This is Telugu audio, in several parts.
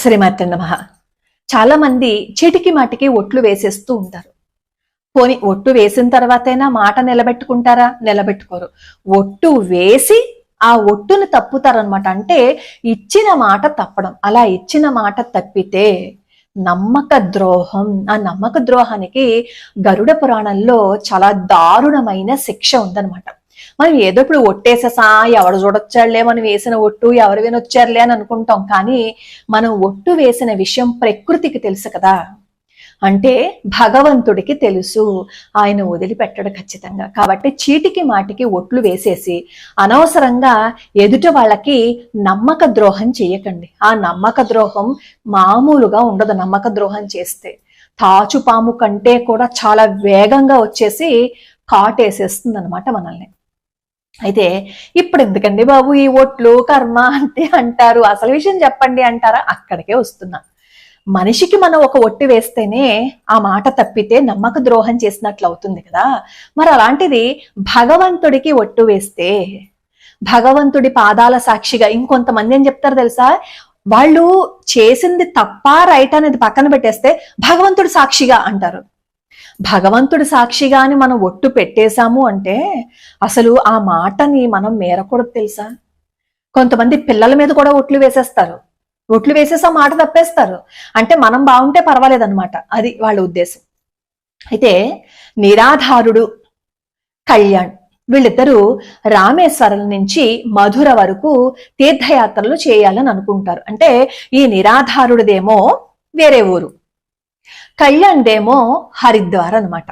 శ్రీమతి నమః. చాలా మంది చీటికి మాటికి ఒట్లు వేసేస్తూ ఉంటారు. పోని ఒట్టు వేసిన తర్వాతైనా మాట నిలబెట్టుకుంటారా? నిలబెట్టుకోరు. ఒట్టు వేసి ఆ ఒట్టును తప్పుతారనమాట. అంటే ఇచ్చిన మాట తప్పడం. అలా ఇచ్చిన మాట తప్పితే నమ్మక ద్రోహం. ఆ నమ్మక ద్రోహానికి గరుడ పురాణంలో చాలా దారుణమైన శిక్ష ఉందనమాట. మనం ఏదో ఇప్పుడు ఒట్టేసేసా, ఎవరు చూడొచ్చాడులే మనం వేసిన ఒట్టు, ఎవరు వినొచ్చారులే అని అనుకుంటాం. కానీ మనం ఒట్టు వేసిన విషయం ప్రకృతికి తెలుసు కదా. అంటే భగవంతుడికి తెలుసు, ఆయన వదిలిపెట్టడు ఖచ్చితంగా. కాబట్టి చీటికి మాటికి ఒట్లు వేసేసి అనవసరంగా ఎదుట వాళ్ళకి నమ్మక ద్రోహం చేయకండి. ఆ నమ్మక ద్రోహం మామూలుగా ఉండదు. నమ్మక ద్రోహం చేస్తే తాచుపాము కంటే కూడా చాలా వేగంగా వచ్చేసి కాటేసేస్తుంది అనమాట మనల్ని. అయితే ఇప్పుడు ఎందుకండి బాబు ఈ ఒట్లు కర్మ అంటే అంటారు, అసలు విషయం చెప్పండి అంటారా? అక్కడికే వస్తున్నా. మనిషికి మనం ఒక ఒట్టు వేస్తేనే ఆ మాట తప్పితే నమ్మక ద్రోహం చేసినట్లు అవుతుంది కదా. మరి అలాంటిది భగవంతుడికి ఒట్టు వేస్తే, భగవంతుడి పాదాల సాక్షిగా ఇంకొంతమంది ఏం చెప్తారు తెలుసా, వాళ్ళు చేసింది తప్ప రైట్ అనేది పక్కన పెట్టేస్తే భగవంతుడి సాక్షిగా అంటారు. భగవంతుడి సాక్షిగా అని మనం ఒట్టు పెట్టేశాము అంటే అసలు ఆ మాటని మనం మేరకూడదు తెలుసా. కొంతమంది పిల్లల మీద కూడా ఒట్లు వేసేస్తారు. ఒట్లు వేసేసి ఆ మాట తప్పేస్తారు. అంటే మనం బాగుంటే పర్వాలేదన్నమాట, అది వాళ్ళ ఉద్దేశం. అయితే నిరాధారుడు, కళ్యాణ్ వీళ్ళిద్దరూ రామేశ్వరం నుంచి మధుర వరకు తీర్థయాత్రలు చేయాలని అనుకుంటారు. అంటే ఈ నిరాధారుడిదేమో వేరే ఊరు, కళ్యాణ్దేమో హరిద్వార్ అనమాట.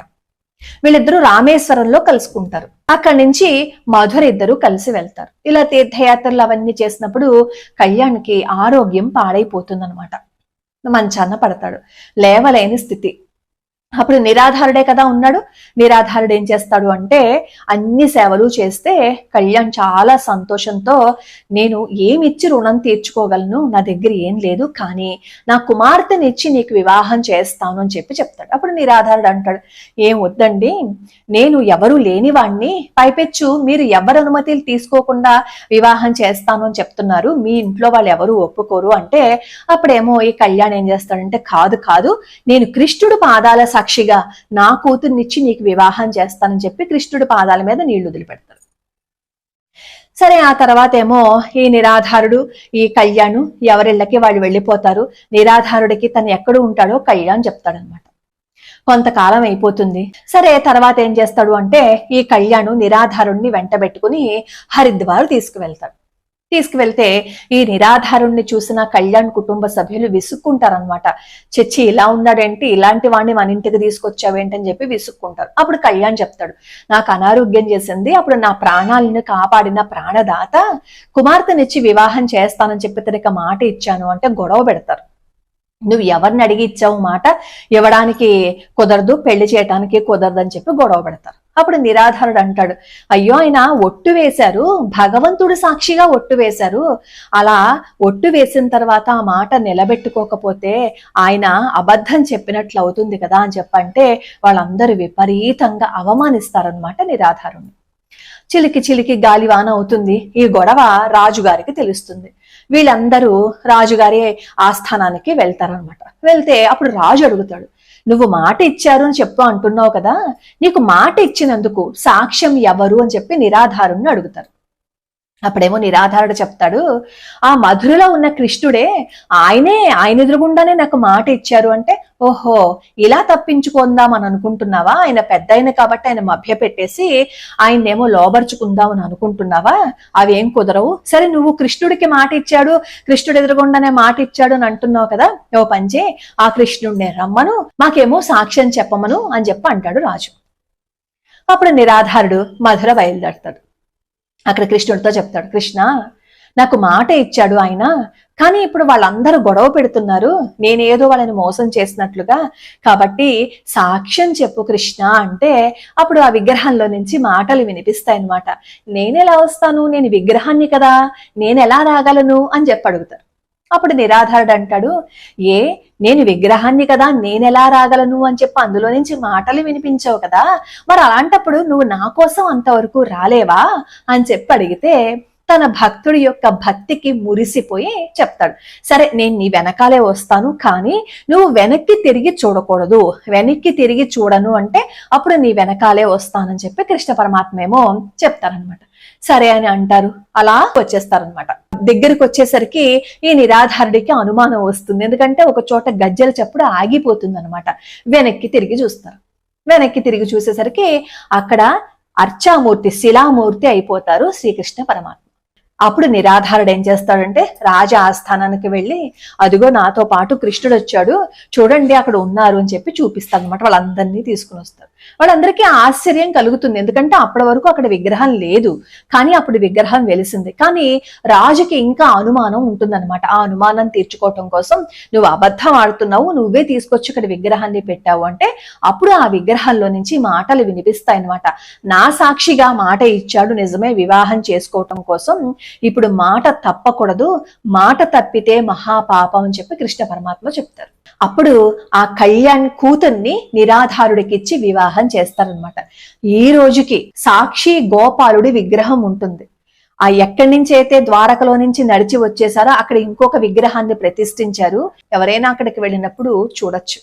వీళ్ళిద్దరూ రామేశ్వరంలో కలుసుకుంటారు. అక్కడి నుంచి మధుర ఇద్దరు కలిసి వెళ్తారు. ఇలా తీర్థయాత్రలు అవన్నీ చేసినప్పుడు కళ్యాణ్కి ఆరోగ్యం పాడైపోతుంది అనమాట. మంచాన పడతాడు, లేవలేని స్థితి. అప్పుడు నిరాధారుడే కదా ఉన్నాడు. నిరాధారుడు ఏం చేస్తాడు అంటే అన్ని సేవలు చేస్తే కళ్యాణ్ చాలా సంతోషంతో, నేను ఏమిచ్చి రుణం తీర్చుకోగలను, నా దగ్గర ఏం లేదు, కానీ నా కుమార్తెనిచ్చి నీకు వివాహం చేస్తాను అని చెప్తాడు. అప్పుడు నిరాధారుడు అంటాడు, ఏం వద్దండి, నేను ఎవరు లేని వాణ్ణి, పైపెచ్చు మీరు ఎవరి అనుమతులు తీసుకోకుండా వివాహం చేస్తాను అని చెప్తున్నారు, మీ ఇంట్లో వాళ్ళు ఎవరు ఒప్పుకోరు అంటే అప్పుడేమో ఈ కళ్యాణ్ ఏం చేస్తాడంటే, కాదు కాదు, నేను కృష్ణుడు పాదాల సాక్షిగా నా కూతుర్నిచ్చి నీకు వివాహం చేస్తానని చెప్పి కృష్ణుడి పాదాల మీద నీళ్లు వదిలిపెడతారు. సరే, ఆ తర్వాత ఏమో ఈ నిరాధారుడు ఈ కళ్యాణ్ ఎవరిళ్ళకి వాళ్ళు వెళ్ళిపోతారు. నిరాధారుడికి తను ఎక్కడ ఉంటాడో కళ్యాణ్ చెప్తాడనమాట. కొంతకాలం అయిపోతుంది. సరే, తర్వాత ఏం చేస్తాడు అంటే ఈ కళ్యాణ్ నిరాధారుణ్ణి వెంటబెట్టుకుని హరిద్వార్ తీసుకువెళ్తే ఈ నిరాధారుణ్ణి చూసిన కళ్యాణ్ కుటుంబ సభ్యులు విసుక్కుంటారనమాట. చచ్చి ఇలా ఉన్నాడేంటి, ఇలాంటి వాడిని మన ఇంటికి తీసుకొచ్చావేంటని చెప్పి విసుక్కుంటారు. అప్పుడు కళ్యాణ్ చెప్తాడు, నాకు అనారోగ్యం చేసింది, అప్పుడు నా ప్రాణాలను కాపాడిన ప్రాణదాత కుమార్తెనిచ్చి వివాహం చేస్తానని చెప్పి తనకి మాట ఇచ్చాను అంటే గొడవ పెడతారు. నువ్వు ఎవరిని అడిగి ఇచ్చావు, మాట ఇవ్వడానికి కుదరదు, పెళ్లి చేయడానికి కుదరదు అని చెప్పి గొడవ పెడతారు. అప్పుడు నిరాధారుడు అంటాడు, అయ్యో ఆయన ఒట్టు వేశారు, భగవంతుడు సాక్షిగా ఒట్టు వేశారు, అలా ఒట్టు వేసిన తర్వాత ఆ మాట నిలబెట్టుకోకపోతే ఆయన అబద్ధం చెప్పినట్లు అవుతుంది కదా అని చెప్పంటే వాళ్ళందరూ విపరీతంగా అవమానిస్తారనమాట నిరాధారుణ్ణి. చిలికి చిలికి గాలివాన అవుతుంది. ఈ గొడవ రాజుగారికి తెలుస్తుంది. వీళ్ళందరూ రాజుగారి ఆస్థానానికి వెళ్తారనమాట. వెళ్తే అప్పుడు రాజు అడుగుతాడు, నువ్వు మాట ఇచ్చారు అని చెప్పు అంటున్నావు కదా, నీకు మాట ఇచ్చినందుకు సాక్ష్యం ఎవరు అని చెప్పి నిరాధారుణ్ణి అడుగుతారు. అప్పుడేమో నిరాధారుడు చెప్తాడు, ఆ మధురలో ఉన్న కృష్ణుడే, ఆయన ఎదురుగుండానే నాకు మాట ఇచ్చారు అంటే, ఓహో ఇలా తప్పించుకుందాం అని అనుకుంటున్నావా, ఆయన పెద్ద ఆయన కాబట్టి ఆయన మభ్య పెట్టేసి ఆయన్నేమో లోబర్చుకుందామని అనుకుంటున్నావా, అవేం కుదరవు. సరే, నువ్వు కృష్ణుడికి మాట ఇచ్చాడు, కృష్ణుడు ఎదురుగుండానే మాట ఇచ్చాడు అని అంటున్నావు కదా, ఓ పంచే ఆ కృష్ణుడినే రమ్మను, మాకేమో సాక్ష్యం చెప్పమను అని చెప్పి అంటాడు రాజు. అప్పుడు నిరాధారుడు మధుర బయలుదేరతాడు. అక్కడ కృష్ణుడితో చెప్తాడు, కృష్ణ నాకు మాట ఇచ్చాడు ఆయన, కానీ ఇప్పుడు వాళ్ళందరూ గొడవ పెడుతున్నారు, నేనేదో వాళ్ళని మోసం చేసినట్లుగా, కాబట్టి సాక్ష్యం చెప్పు కృష్ణ అంటే అప్పుడు ఆ విగ్రహంలో నుంచి మాటలు వినిపిస్తాయన్నమాట. నేనెలా వస్తాను, నేను విగ్రహాన్ని కదా, నేనెలా రాగలను అని చెప్పి అడుగుతారు. అప్పుడు నిరాధారుడు అంటాడు, నేను విగ్రహాన్ని కదా, నేనెలా రాగలను అని చెప్పి అందులో నుంచి మాటలు వినిపించావు కదా, మరి అలాంటప్పుడు నువ్వు నా కోసం అంతవరకు రాలేవా అని చెప్పి అడిగితే తన భక్తుడి యొక్క భక్తికి మురిసిపోయి చెప్తాడు, సరే నేను నీ వెనకాలే వస్తాను, కానీ నువ్వు వెనక్కి తిరిగి చూడకూడదు, వెనక్కి తిరిగి చూడను అంటే అప్పుడు నీ వెనకాలే వస్తానని చెప్పి కృష్ణ పరమాత్మ ఏమో చెప్తారనమాట. సరే అని అంటారు, అలా వచ్చేస్తారనమాట. దగ్గరికి వచ్చేసరికి ఈ నిరాధారుడికి అనుమానం వస్తుంది, ఎందుకంటే ఒక చోట గజ్జల చప్పుడు ఆగిపోతుంది అనమాట. వెనక్కి తిరిగి చూస్తారు. వెనక్కి తిరిగి చూసేసరికి అక్కడ అర్చామూర్తి, శిలామూర్తి అయిపోతారు శ్రీకృష్ణ పరమాత్మ. అప్పుడు నిరాధారుడు ఏం చేస్తాడంటే రాజా ఆస్థానానికి వెళ్ళి, అదిగో నాతో పాటు కృష్ణుడు వచ్చాడు చూడండి అక్కడ ఉన్నారు అని చెప్పి చూపిస్తాడు అనమాట. వాళ్ళందరినీ తీసుకుని వస్తారు. వాళ్ళందరికీ ఆశ్చర్యం కలుగుతుంది, ఎందుకంటే అప్పటి వరకు అక్కడ విగ్రహం లేదు, కానీ అప్పుడు విగ్రహం వెలిసింది. కానీ రాజుకి ఇంకా అనుమానం ఉంటుందన్నమాట. ఆ అనుమానం తీర్చుకోవటం కోసం నువ్వు అబద్ధం ఆడుతున్నావు, నువ్వే తీసుకొచ్చి ఇక్కడ విగ్రహాన్ని పెట్టావు అంటే అప్పుడు ఆ విగ్రహంలో నుంచి మాటలు వినిపిస్తాయన్నమాట. నా సాక్షిగా మాట ఇచ్చాడు, నిజమే, వివాహం చేసుకోవటం కోసం ఇప్పుడు మాట తప్పకూడదు, మాట తప్పితే మహాపాపం అని చెప్పి కృష్ణ పరమాత్మ చెప్తారు. అప్పుడు ఆ కళ్యాణ్ కూతుర్ని నిరాధారుడికి ఇచ్చి వివాహం చేస్తారనమాట. ఈ రోజుకి సాక్షి గోపాలుడి విగ్రహం ఉంటుంది. ఆ ఎక్కడి నుంచి అయితే ద్వారకలో నుంచి నడిచి వచ్చేసారో అక్కడ ఇంకొక విగ్రహాన్ని ప్రతిష్ఠించారు. ఎవరైనా అక్కడికి వెళ్ళినప్పుడు చూడొచ్చు.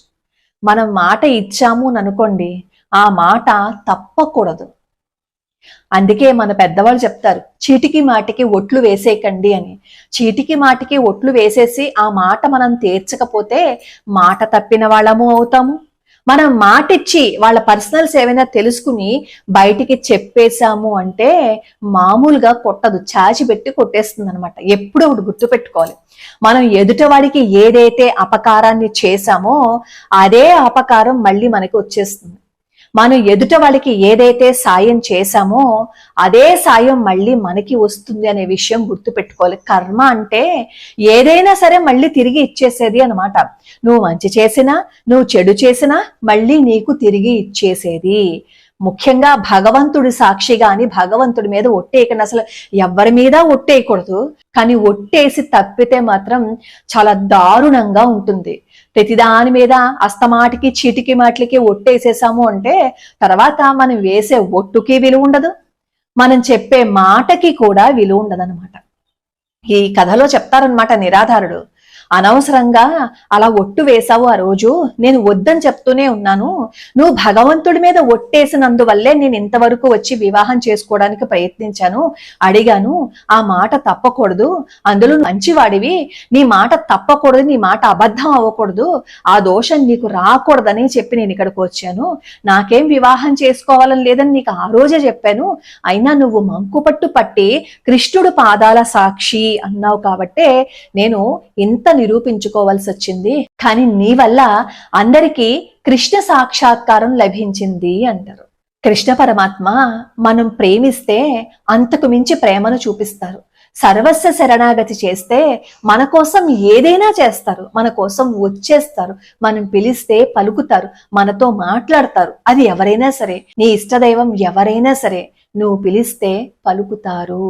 మనం మాట ఇచ్చాము అని అనుకోండి, ఆ మాట తప్పకూడదు. అందుకే మన పెద్దవాళ్ళు చెప్తారు, చీటికి మాటికి ఒట్లు వేసేయకండి అని. చీటికి మాటికి ఒట్లు వేసేసి ఆ మాట మనం తీర్చకపోతే మాట తప్పిన వాళ్ళము అవుతాము. మనం మాట ఇచ్చి వాళ్ళ పర్సనల్స్ ఏమైనా తెలుసుకుని బయటికి చెప్పేశాము అంటే మామూలుగా కొట్టదు, చాచి పెట్టి కొట్టేస్తుంది అనమాట. ఎప్పుడు ఒకటి గుర్తు పెట్టుకోవాలి, మనం ఎదుటివాడికి ఏదైతే అపకారాన్ని చేశామో అదే అపకారం మళ్ళీ మనకి వచ్చేస్తుంది. మనం ఎదుట వాళ్ళకి ఏదైతే సాయం చేశామో అదే సాయం మళ్ళీ మనకి వస్తుంది అనే విషయం గుర్తుపెట్టుకోవాలి. కర్మ అంటే ఏదైనా సరే మళ్ళీ తిరిగి ఇచ్చేసేది అనమాట. నువ్వు మంచి చేసినా నువ్వు చెడు చేసినా మళ్ళీ నీకు తిరిగి ఇచ్చేసేది. ముఖ్యంగా భగవంతుడి సాక్షిగా అని భగవంతుడి మీద ఒట్టేయకండి. అసలు ఎవరి మీద ఒట్టేయకూడదు, కానీ ఒట్టేసి తప్పితే మాత్రం చాలా దారుణంగా ఉంటుంది. ప్రతిదాని మీద అస్తమాటికి చీటికి మాటలకి ఒట్టేసేసాము అంటే తర్వాత మనం వేసే ఒట్టుకి విలువ ఉండదు, మనం చెప్పే మాటకి కూడా విలువ ఉండదు అనమాట. ఈ కథలో చెప్తారనమాట నిరాధారుడు, అనవసరంగా అలా ఒట్టు వేశావు, ఆ రోజు నేను వద్దని చెప్తూనే ఉన్నాను, నువ్వు భగవంతుడి మీద ఒట్టేసినందువల్లే నేను ఇంతవరకు వచ్చి వివాహం చేసుకోవడానికి ప్రయత్నించాను, అడిగాను, ఆ మాట తప్పకూడదు, అందులో మంచివాడివి, నీ మాట తప్పకూడదు, నీ మాట అబద్ధం అవ్వకూడదు, ఆ దోషం నీకు రాకూడదని చెప్పి నేను ఇక్కడికి వచ్చాను. నాకేం వివాహం చేసుకోవాలని లేదని నీకు ఆ రోజే చెప్పాను, అయినా నువ్వు మంకుపట్టు పట్టి కృష్ణుడు పాదాల సాక్షి అన్నావు కాబట్టే నేను ఇంత నిరూపించుకోవాల్సి వచ్చింది. కానీ నీ వల్ల అందరికీ కృష్ణ సాక్షాత్కారం లభించింది అంటారు. కృష్ణ పరమాత్మ మనం ప్రేమిస్తే అంతకు మించి ప్రేమను చూపిస్తారు. సర్వస్వ శరణాగతి చేస్తే మన కోసం ఏదైనా చేస్తారు, మన కోసం వచ్చేస్తారు, మనం పిలిస్తే పలుకుతారు, మనతో మాట్లాడతారు. అది ఎవరైనా సరే, నీ ఇష్టదైవం ఎవరైనా సరే, నువ్వు పిలిస్తే పలుకుతారు.